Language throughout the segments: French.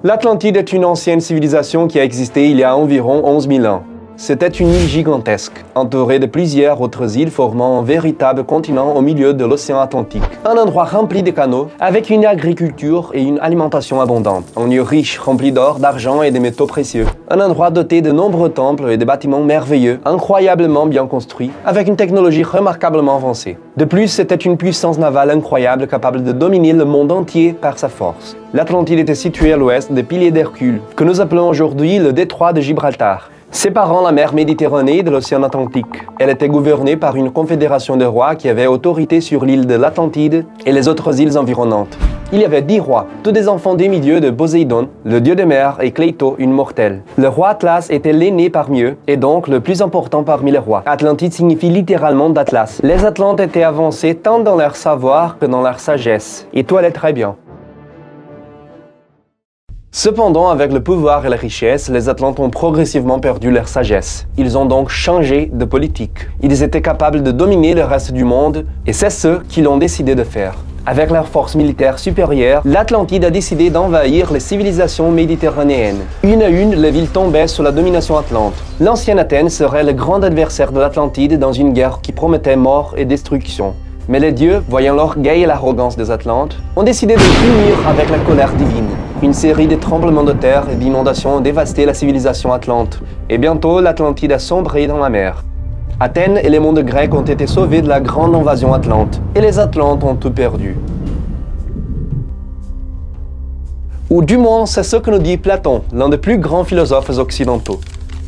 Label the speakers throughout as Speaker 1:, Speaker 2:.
Speaker 1: L'Atlantide est une ancienne civilisation qui a existé il y a environ 11 000 ans. C'était une île gigantesque, entourée de plusieurs autres îles formant un véritable continent au milieu de l'océan Atlantique. Un endroit rempli de canaux, avec une agriculture et une alimentation abondante. Un lieu riche, rempli d'or, d'argent et de métaux précieux. Un endroit doté de nombreux temples et de bâtiments merveilleux, incroyablement bien construits, avec une technologie remarquablement avancée. De plus, c'était une puissance navale incroyable capable de dominer le monde entier par sa force. L'Atlantide était située à l'ouest des piliers d'Hercule, que nous appelons aujourd'hui le détroit de Gibraltar, séparant la mer Méditerranée de l'océan Atlantique. Elle était gouvernée par une confédération de rois qui avait autorité sur l'île de l'Atlantide et les autres îles environnantes. Il y avait 10 rois, tous des enfants demi-dieux de Poséidon, le dieu des mers, et Cleito, une mortelle. Le roi Atlas était l'aîné parmi eux, et donc le plus important parmi les rois. Atlantide signifie littéralement d'Atlas. Les Atlantes étaient avancés tant dans leur savoir que dans leur sagesse, et tout allait très bien. Cependant, avec le pouvoir et la richesse, les Atlantes ont progressivement perdu leur sagesse. Ils ont donc changé de politique. Ils étaient capables de dominer le reste du monde, et c'est ce qu'ils ont décidé de faire. Avec leur force militaire supérieure, l'Atlantide a décidé d'envahir les civilisations méditerranéennes. Une à une, les villes tombaient sous la domination atlante. L'ancienne Athènes serait le grand adversaire de l'Atlantide dans une guerre qui promettait mort et destruction. Mais les dieux, voyant l'orgueil et l'arrogance des Atlantes, ont décidé de punir avec la colère divine. Une série de tremblements de terre et d'inondations ont dévasté la civilisation atlante, et bientôt l'Atlantide a sombré dans la mer. Athènes et les mondes grecs ont été sauvés de la grande invasion atlante, et les Atlantes ont tout perdu. Ou du moins, c'est ce que nous dit Platon, l'un des plus grands philosophes occidentaux.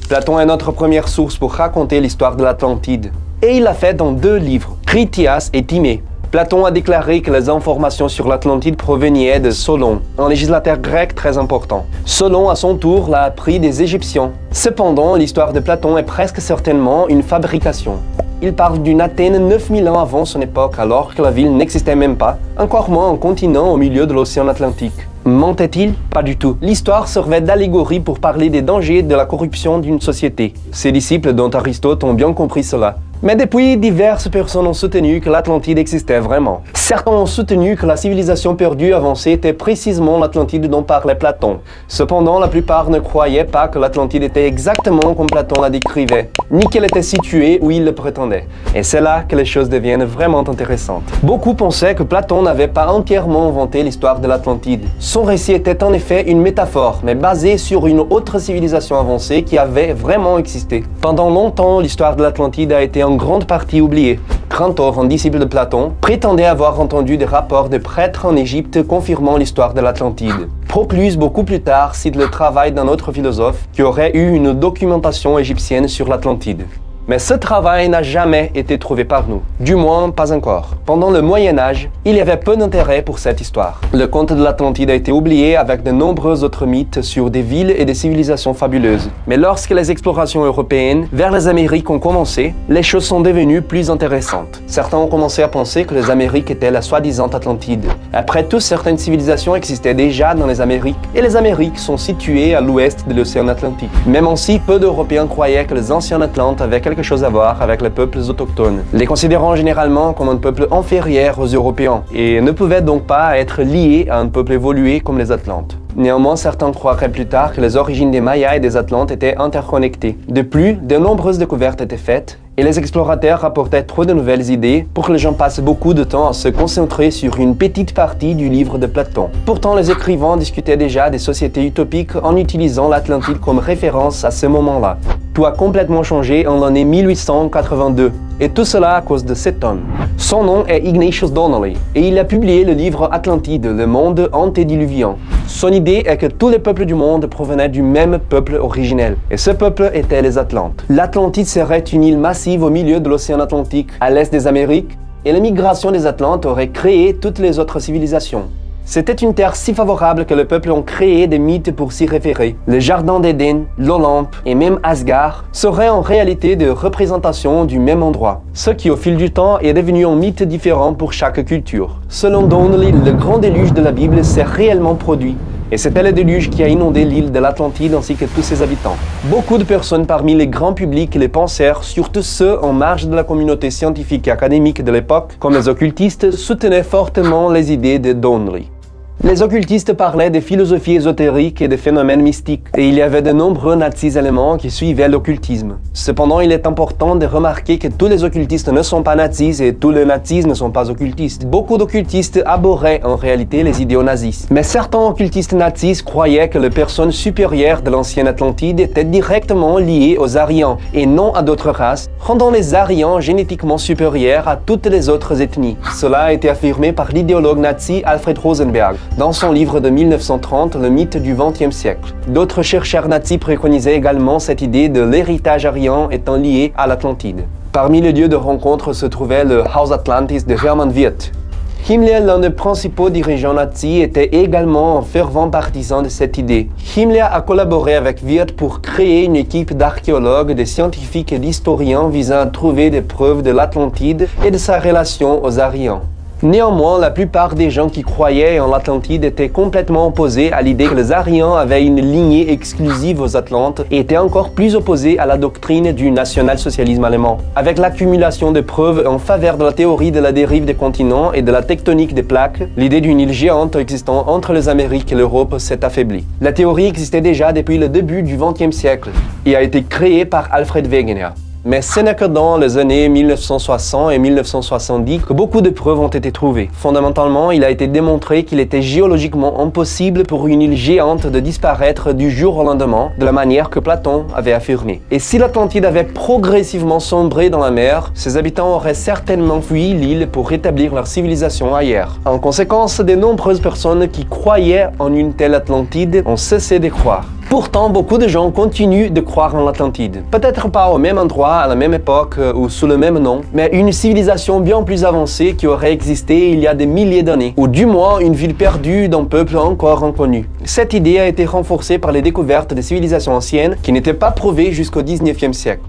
Speaker 1: Platon est notre première source pour raconter l'histoire de l'Atlantide, et il l'a fait dans 2 livres, Critias et Timée. Platon a déclaré que les informations sur l'Atlantide provenaient de Solon, un législateur grec très important. Solon, à son tour, l'a appris des Égyptiens. Cependant, l'histoire de Platon est presque certainement une fabrication. Il parle d'une Athènes 9000 ans avant son époque, alors que la ville n'existait même pas, encore moins un continent au milieu de l'océan Atlantique. Mentait-il? Pas du tout. L'histoire servait d'allégorie pour parler des dangers de la corruption d'une société. Ses disciples, dont Aristote, ont bien compris cela. Mais depuis, diverses personnes ont soutenu que l'Atlantide existait vraiment. Certains ont soutenu que la civilisation perdue avancée était précisément l'Atlantide dont parlait Platon. Cependant, la plupart ne croyaient pas que l'Atlantide était exactement comme Platon la décrivait, ni qu'elle était située où il le prétendait. Et c'est là que les choses deviennent vraiment intéressantes. Beaucoup pensaient que Platon n'avait pas entièrement inventé l'histoire de l'Atlantide. Son récit était en effet une métaphore, mais basée sur une autre civilisation avancée qui avait vraiment existé. Pendant longtemps, l'histoire de l'Atlantide a été en grande partie oubliée. Grantor, un disciple de Platon, prétendait avoir entendu des rapports de prêtres en Égypte confirmant l'histoire de l'Atlantide. Proclus, beaucoup plus tard, cite le travail d'un autre philosophe qui aurait eu une documentation égyptienne sur l'Atlantide. Mais ce travail n'a jamais été trouvé par nous, du moins pas encore. Pendant le Moyen-Âge, il y avait peu d'intérêt pour cette histoire. Le conte de l'Atlantide a été oublié avec de nombreux autres mythes sur des villes et des civilisations fabuleuses. Mais lorsque les explorations européennes vers les Amériques ont commencé, les choses sont devenues plus intéressantes. Certains ont commencé à penser que les Amériques étaient la soi-disant Atlantide. Après tout, certaines civilisations existaient déjà dans les Amériques, et les Amériques sont situées à l'ouest de l'océan Atlantique. Même ainsi, peu d'Européens croyaient que les anciens Atlantes avaient quelque chose à voir avec les peuples autochtones, les considérant généralement comme un peuple inférieur aux Européens, et ne pouvaient donc pas être liés à un peuple évolué comme les Atlantes. Néanmoins, certains croiraient plus tard que les origines des Mayas et des Atlantes étaient interconnectées. De plus, de nombreuses découvertes étaient faites, et les explorateurs rapportaient trop de nouvelles idées pour que les gens passent beaucoup de temps à se concentrer sur une petite partie du livre de Platon. Pourtant, les écrivains discutaient déjà des sociétés utopiques en utilisant l'Atlantide comme référence à ce moment-là. Tout a complètement changé en l'année 1882, et tout cela à cause de cet homme. Son nom est Ignatius Donnelly, et il a publié le livre Atlantide, le monde antédiluvien. Son idée est que tous les peuples du monde provenaient du même peuple originel, et ce peuple était les Atlantes. L'Atlantide serait une île massive au milieu de l'océan Atlantique, à l'est des Amériques, et la migration des Atlantes aurait créé toutes les autres civilisations. C'était une terre si favorable que les peuples ont créé des mythes pour s'y référer. Le jardin d'Éden, l'Olympe et même Asgard seraient en réalité des représentations du même endroit. Ce qui au fil du temps est devenu un mythe différent pour chaque culture. Selon Donnelly, le grand déluge de la Bible s'est réellement produit. Et c'était le déluge qui a inondé l'île de l'Atlantide ainsi que tous ses habitants. Beaucoup de personnes parmi les grands publics et les penseurs, surtout ceux en marge de la communauté scientifique et académique de l'époque, comme les occultistes, soutenaient fortement les idées de Donnelly. Les occultistes parlaient de philosophies ésotériques et de phénomènes mystiques, et il y avait de nombreux nazis éléments qui suivaient l'occultisme. Cependant, il est important de remarquer que tous les occultistes ne sont pas nazis et tous les nazis ne sont pas occultistes. Beaucoup d'occultistes abhorraient en réalité les idéaux nazis. Mais certains occultistes nazis croyaient que les personnes supérieures de l'ancienne Atlantide étaient directement liées aux Aryans, et non à d'autres races, rendant les Aryans génétiquement supérieurs à toutes les autres ethnies. Cela a été affirmé par l'idéologue nazi Alfred Rosenberg dans son livre de 1930, Le mythe du XXe siècle. D'autres chercheurs nazis préconisaient également cette idée de l'héritage aryan étant lié à l'Atlantide. Parmi les lieux de rencontre se trouvait le Haus Atlantis de Hermann Wirth. Himmler, l'un des principaux dirigeants nazis, était également un fervent partisan de cette idée. Himmler a collaboré avec Wirth pour créer une équipe d'archéologues, de scientifiques et d'historiens visant à trouver des preuves de l'Atlantide et de sa relation aux Aryans. Néanmoins, la plupart des gens qui croyaient en l'Atlantide étaient complètement opposés à l'idée que les Aryans avaient une lignée exclusive aux Atlantes et étaient encore plus opposés à la doctrine du national-socialisme allemand. Avec l'accumulation de preuves en faveur de la théorie de la dérive des continents et de la tectonique des plaques, l'idée d'une île géante existant entre les Amériques et l'Europe s'est affaiblie. La théorie existait déjà depuis le début du XXe siècle et a été créée par Alfred Wegener. Mais ce n'est que dans les années 1960 et 1970 que beaucoup de preuves ont été trouvées. Fondamentalement, il a été démontré qu'il était géologiquement impossible pour une île géante de disparaître du jour au lendemain, de la manière que Platon avait affirmé. Et si l'Atlantide avait progressivement sombré dans la mer, ses habitants auraient certainement fui l'île pour rétablir leur civilisation ailleurs. En conséquence, de nombreuses personnes qui croyaient en une telle Atlantide ont cessé de croire. Pourtant, beaucoup de gens continuent de croire en l'Atlantide. Peut-être pas au même endroit, à la même époque ou sous le même nom, mais une civilisation bien plus avancée qui aurait existé il y a des milliers d'années, ou du moins une ville perdue d'un peuple encore inconnu. Cette idée a été renforcée par les découvertes de civilisations anciennes qui n'étaient pas prouvées jusqu'au XIXe siècle.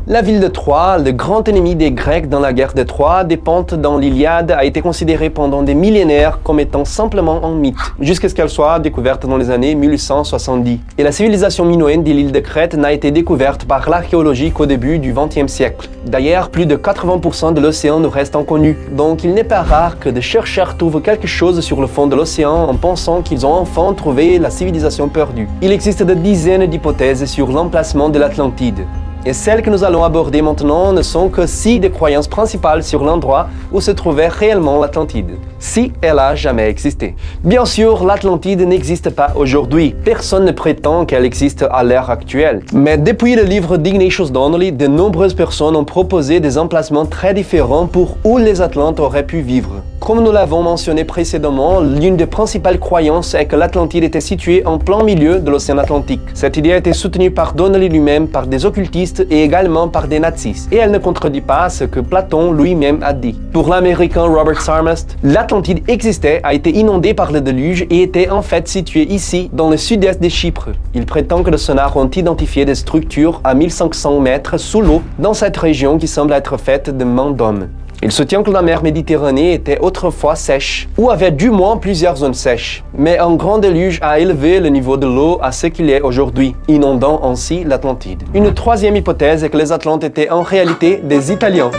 Speaker 1: La ville de Troie, le grand ennemi des Grecs dans la guerre de Troie, dépeinte dans l'Iliade, a été considérée pendant des millénaires comme étant simplement un mythe, jusqu'à ce qu'elle soit découverte dans les années 1870. Et la civilisation minoenne de l'île de Crète n'a été découverte par l'archéologie qu'au début du XXe siècle. D'ailleurs, plus de 80% de l'océan nous reste inconnu, donc il n'est pas rare que des chercheurs trouvent quelque chose sur le fond de l'océan en pensant qu'ils ont enfin trouvé la civilisation perdue. Il existe des dizaines d'hypothèses sur l'emplacement de l'Atlantide. Et celles que nous allons aborder maintenant ne sont que 6 des croyances principales sur l'endroit où se trouvait réellement l'Atlantide, si elle a jamais existé. Bien sûr, l'Atlantide n'existe pas aujourd'hui. Personne ne prétend qu'elle existe à l'heure actuelle. Mais depuis le livre d'Ignatius Donnelly, de nombreuses personnes ont proposé des emplacements très différents pour où les Atlantes auraient pu vivre. Comme nous l'avons mentionné précédemment, l'une des principales croyances est que l'Atlantide était située en plein milieu de l'océan Atlantique. Cette idée a été soutenue par Donnelly lui-même, par des occultistes et également par des nazis. Et elle ne contredit pas ce que Platon lui-même a dit. Pour l'américain Robert Sarmast, l'Atlantide existait, a été inondée par le déluge et était en fait située ici, dans le sud-est de Chypre. Il prétend que les sonars ont identifié des structures à 1500 mètres sous l'eau dans cette région qui semble être faite de mains d'hommes. Il soutient que la mer Méditerranée était autrefois sèche, ou avait du moins plusieurs zones sèches. Mais un grand déluge a élevé le niveau de l'eau à ce qu'il est aujourd'hui, inondant ainsi l'Atlantide. Une troisième hypothèse est que les Atlantes étaient en réalité des Italiens.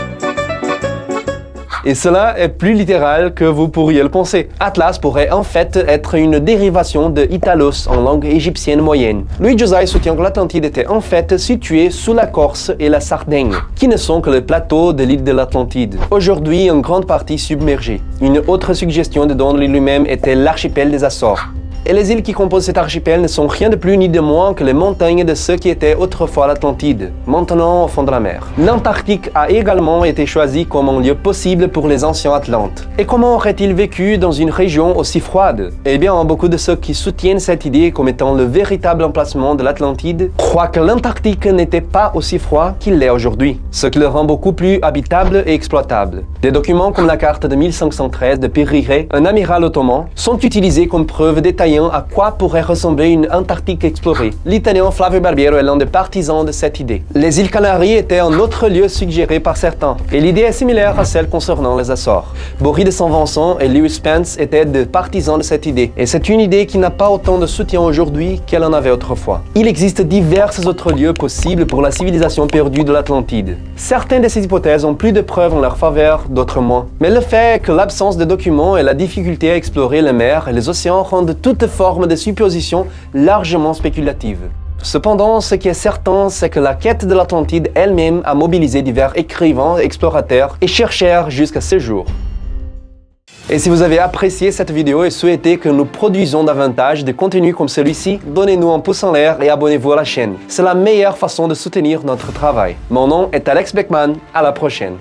Speaker 1: Et cela est plus littéral que vous pourriez le penser. Atlas pourrait en fait être une dérivation de Italos en langue égyptienne moyenne. Louis Josai soutient que l'Atlantide était en fait située sous la Corse et la Sardaigne, qui ne sont que les plateaux de l'île de l'Atlantide, aujourd'hui en grande partie submergés. Une autre suggestion de Donnelly lui-même était l'archipel des Açores. Et les îles qui composent cet archipel ne sont rien de plus ni de moins que les montagnes de ce qui était autrefois l'Atlantide, maintenant au fond de la mer. L'Antarctique a également été choisi comme un lieu possible pour les anciens Atlantes. Et comment auraient-ils vécu dans une région aussi froide? Eh bien, beaucoup de ceux qui soutiennent cette idée comme étant le véritable emplacement de l'Atlantide croient que l'Antarctique n'était pas aussi froid qu'il l'est aujourd'hui, ce qui le rend beaucoup plus habitable et exploitable. Des documents comme la carte de 1513 de Périret, un amiral ottoman, sont utilisés comme preuve détaillée imaginant à quoi pourrait ressembler une Antarctique explorée. L'italien Flavio Barbiero est l'un des partisans de cette idée. Les îles Canaries étaient un autre lieu suggéré par certains, et l'idée est similaire à celle concernant les Açores. Boris de Saint-Vincent et Lewis Spence étaient des partisans de cette idée, et c'est une idée qui n'a pas autant de soutien aujourd'hui qu'elle en avait autrefois. Il existe divers autres lieux possibles pour la civilisation perdue de l'Atlantide. Certaines de ces hypothèses ont plus de preuves en leur faveur, d'autres moins. Mais le fait est que l'absence de documents et la difficulté à explorer les mers et les océans rendent toute forme de supposition largement spéculative. Cependant, ce qui est certain, c'est que la quête de l'Atlantide elle-même a mobilisé divers écrivains, explorateurs et chercheurs jusqu'à ce jour. Et si vous avez apprécié cette vidéo et souhaitez que nous produisions davantage de contenu comme celui-ci, donnez-nous un pouce en l'air et abonnez-vous à la chaîne. C'est la meilleure façon de soutenir notre travail. Mon nom est Alex Beckman, à la prochaine.